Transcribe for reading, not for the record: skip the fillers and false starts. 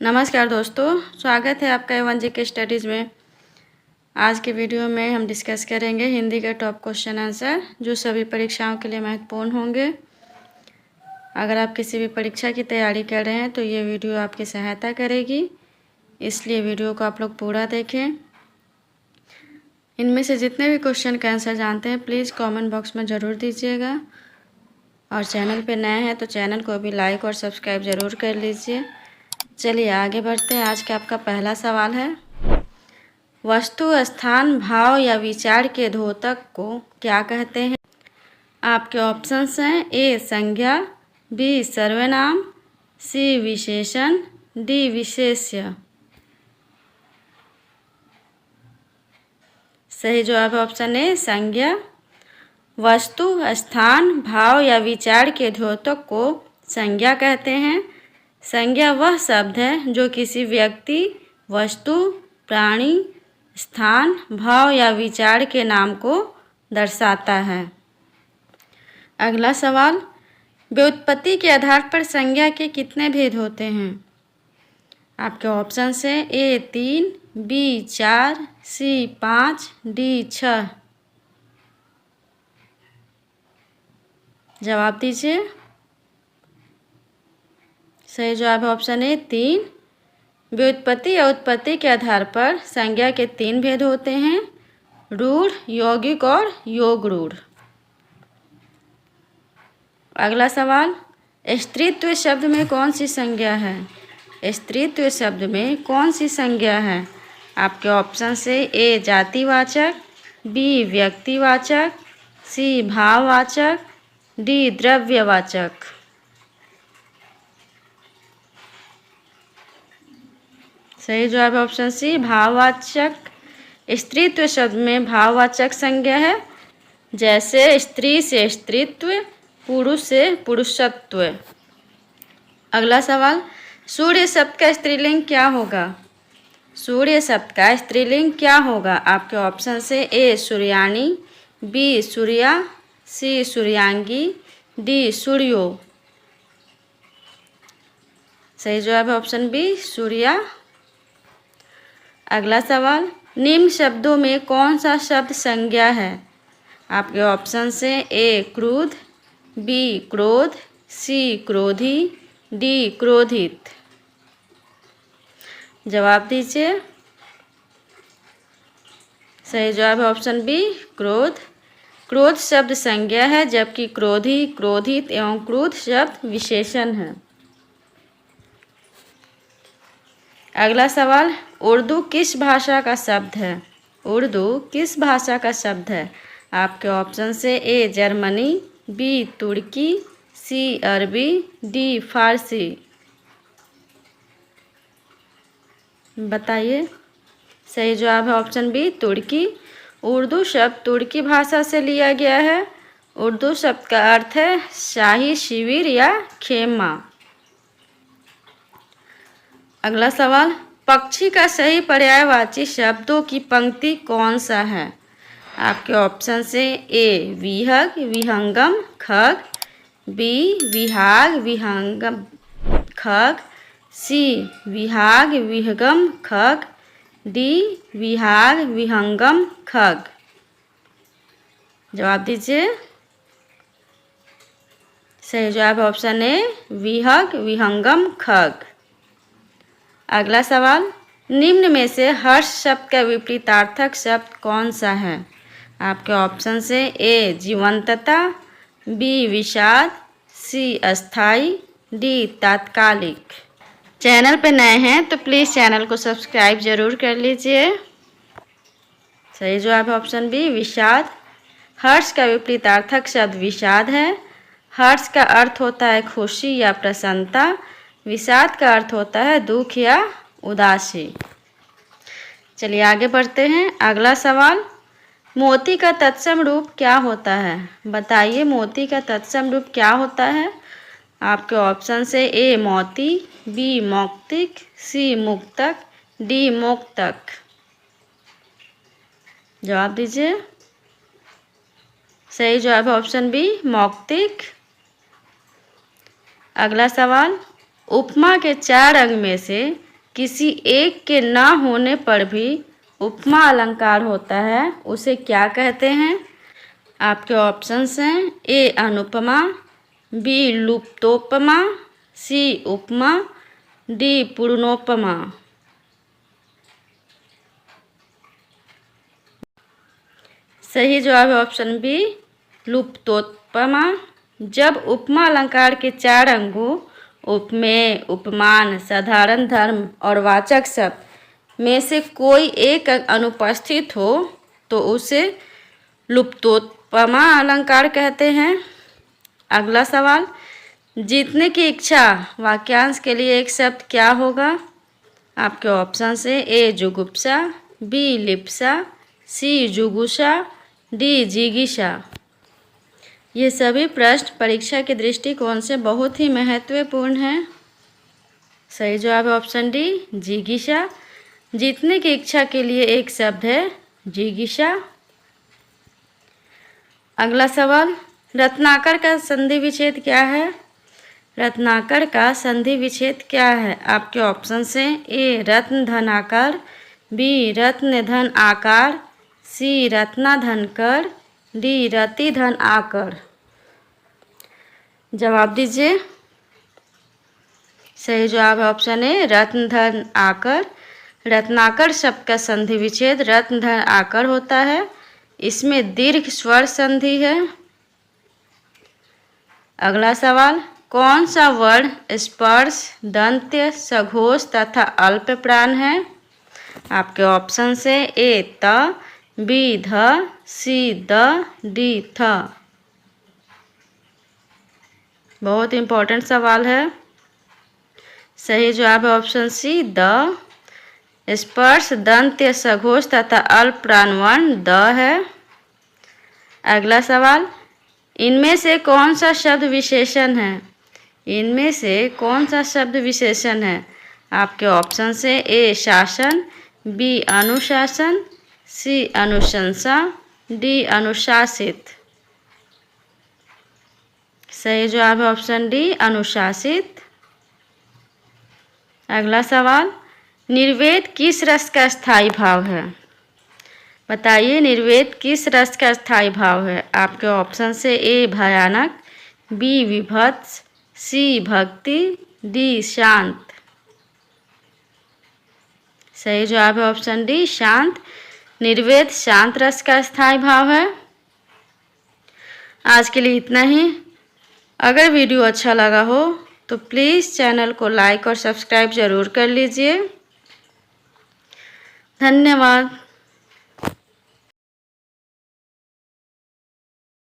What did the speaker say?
नमस्कार दोस्तों, स्वागत है आपका A1 GK स्टडीज़ में। आज के वीडियो में हम डिस्कस करेंगे हिंदी के टॉप क्वेश्चन आंसर जो सभी परीक्षाओं के लिए महत्वपूर्ण होंगे। अगर आप किसी भी परीक्षा की तैयारी कर रहे हैं तो ये वीडियो आपकी सहायता करेगी, इसलिए वीडियो को आप लोग पूरा देखें। इनमें से जितने भी क्वेश्चन का आंसर जानते हैं प्लीज़ कमेंट बॉक्स में ज़रूर दीजिएगा, और चैनल पे नए हैं तो चैनल को भी लाइक और सब्सक्राइब ज़रूर कर लीजिए। चलिए आगे बढ़ते हैं। आज का आपका पहला सवाल है, वस्तु, स्थान, भाव या विचार के द्योतक को क्या कहते हैं? आपके ऑप्शंस हैं ए संज्ञा, बी सर्वनाम, सी विशेषण, डी विशेष्य। सही जवाब है ऑप्शन ए संज्ञा। वस्तु, स्थान, भाव या विचार के द्योतक को संज्ञा कहते हैं। संज्ञा वह शब्द है जो किसी व्यक्ति, वस्तु, प्राणी, स्थान, भाव या विचार के नाम को दर्शाता है। अगला सवाल, व्युत्पत्ति के आधार पर संज्ञा के कितने भेद होते हैं? आपके ऑप्शन है ए 3, बी 4, सी 5, डी 6। जवाब दीजिए। सही जवाब है ऑप्शन ए 3। व्युत्पत्ति या उत्पत्ति के आधार पर संज्ञा के 3 भेद होते हैं, रूढ़, यौगिक और योग रूढ़। अगला सवाल, स्त्रीत्व शब्द में कौन सी संज्ञा है? स्त्रीत्व शब्द में कौन सी संज्ञा है? आपके ऑप्शन से ए जातिवाचक, बी व्यक्तिवाचक, सी भाववाचक, डी द्रव्यवाचक। सही जवाब है ऑप्शन सी भाववाचक। स्त्रीत्व शब्द में भाववाचक संज्ञा है, जैसे स्त्री से स्त्रीत्व, पुरुष से पुरुषत्व। अगला सवाल, सूर्य शब्द का स्त्रीलिंग क्या होगा? सूर्य शब्द का स्त्रीलिंग क्या होगा? आपके ऑप्शन से ए सूर्याणी, बी सूर्या, सी सूर्यांगी, डी सूर्यो। सही जवाब है ऑप्शन बी सूर्या। अगला सवाल, निम्न शब्दों में कौन सा शब्द संज्ञा है? आपके ऑप्शन से ए क्रोध, बी क्रोध, सी क्रोधी, डी क्रोधित। जवाब दीजिए। सही जवाब है ऑप्शन बी क्रोध। क्रोध शब्द संज्ञा है, जबकि क्रोधी, क्रोधित एवं क्रोध शब्द विशेषण है। अगला सवाल, उर्दू किस भाषा का शब्द है? उर्दू किस भाषा का शब्द है? आपके ऑप्शन से ए जर्मनी, बी तुर्की, सी अरबी, डी फारसी। बताइए। सही जवाब है ऑप्शन बी तुर्की। उर्दू शब्द तुर्की भाषा से लिया गया है। उर्दू शब्द का अर्थ है शाही शिविर या खेमा। अगला सवाल, पक्षी का सही पर्यायवाची शब्दों की पंक्ति कौन सा है? आपके ऑप्शन से ए विहग, विहंगम, खग, बी विहाग, विहंगम, खग, सी विहाग, विहगम, खग, डी विहाग, विहंगम, खग। जवाब दीजिए। सही जवाब है ऑप्शन ए विहग, विहंगम, खग। अगला सवाल, निम्न में से हर्ष शब्द का विपरीतार्थक शब्द कौन सा है? आपके ऑप्शन से ए जीवंतता, बी विषाद, सी अस्थाई, डी तात्कालिक। चैनल पे नए हैं तो प्लीज़ चैनल को सब्सक्राइब जरूर कर लीजिए। सही जवाब है ऑप्शन बी विषाद। हर्ष का विपरीतार्थक शब्द विषाद है। हर्ष का अर्थ होता है खुशी या प्रसन्नता। विषाद का अर्थ होता है दुख या उदासी। चलिए आगे बढ़ते हैं। अगला सवाल, मोती का तत्सम रूप क्या होता है? बताइए मोती का तत्सम रूप क्या होता है? आपके ऑप्शन से ए मोती, बी मौक्तिक, सी मुक्तक, डी मोक्तक। जवाब दीजिए। सही जवाब है ऑप्शन बी मौक्तिक। अगला सवाल, उपमा के 4 अंग में से किसी एक के न होने पर भी उपमा अलंकार होता है, उसे क्या कहते हैं? आपके ऑप्शंस हैं ए अनुपमा, बी लुप्तोपमा, सी उपमा, डी पूर्णोपमा। सही जवाब है ऑप्शन बी लुप्तोपमा। जब उपमा अलंकार के 4 अंगों उपमेय, उपमान, साधारण धर्म और वाचक शब्द में से कोई एक अनुपस्थित हो तो उसे लुप्तोपमा अलंकार कहते हैं। अगला सवाल, जीतने की इच्छा वाक्यांश के लिए एक शब्द क्या होगा? आपके ऑप्शन है ए जुगुप्सा, बी लिप्सा, सी जुगुषा, डी जिगीषा। ये सभी प्रश्न परीक्षा के दृष्टिकोण से बहुत ही महत्वपूर्ण हैं। सही जवाब है ऑप्शन डी जिगीषा। जीतने की इच्छा के लिए एक शब्द है जिगीषा। अगला सवाल, रत्नाकर का संधि विच्छेद क्या है? रत्नाकर का संधि विच्छेद क्या है? आपके ऑप्शन हैं ए रत्न धन आकार, बी रत्न धन आकार, सी रत्नाधन कर, डी रति धन आकर। जवाब दीजिए। सही जवाब है ऑप्शन ए रत्न धन आकर। रत्नाकर शब्द का संधि विच्छेद रत्न धन आकर होता है। इसमें दीर्घ स्वर संधि है। अगला सवाल, कौन सा वर्ण स्पर्श, दंत्य, सघोष तथा अल्प प्राण है? आपके ऑप्शन से ए त, बी ध, सी द, डी थ। बहुत इंपॉर्टेंट सवाल है। सही जवाब है ऑप्शन सी द। स्पर्श, दंत्य, सघोष तथा अल्प प्राण वर्ण द है। अगला सवाल, इनमें से कौन सा शब्द विशेषण है? इनमें से कौन सा शब्द विशेषण है? आपके ऑप्शन से ए शासन, बी अनुशासन, सी अनुशंसा, डी अनुशासित। सही जवाब है ऑप्शन डी अनुशासित। अगला सवाल, निर्वेद किस रस का स्थायी भाव है? बताइए निर्वेद किस रस का स्थायी भाव है? आपके ऑप्शन से ए भयानक, बी विभत्स, सी भक्ति, डी शांत। सही जवाब है ऑप्शन डी शांत। निर्वेद शांत रस का स्थायी भाव है। आज के लिए इतना ही। अगर वीडियो अच्छा लगा हो तो प्लीज़ चैनल को लाइक और सब्सक्राइब ज़रूर कर लीजिए। धन्यवाद।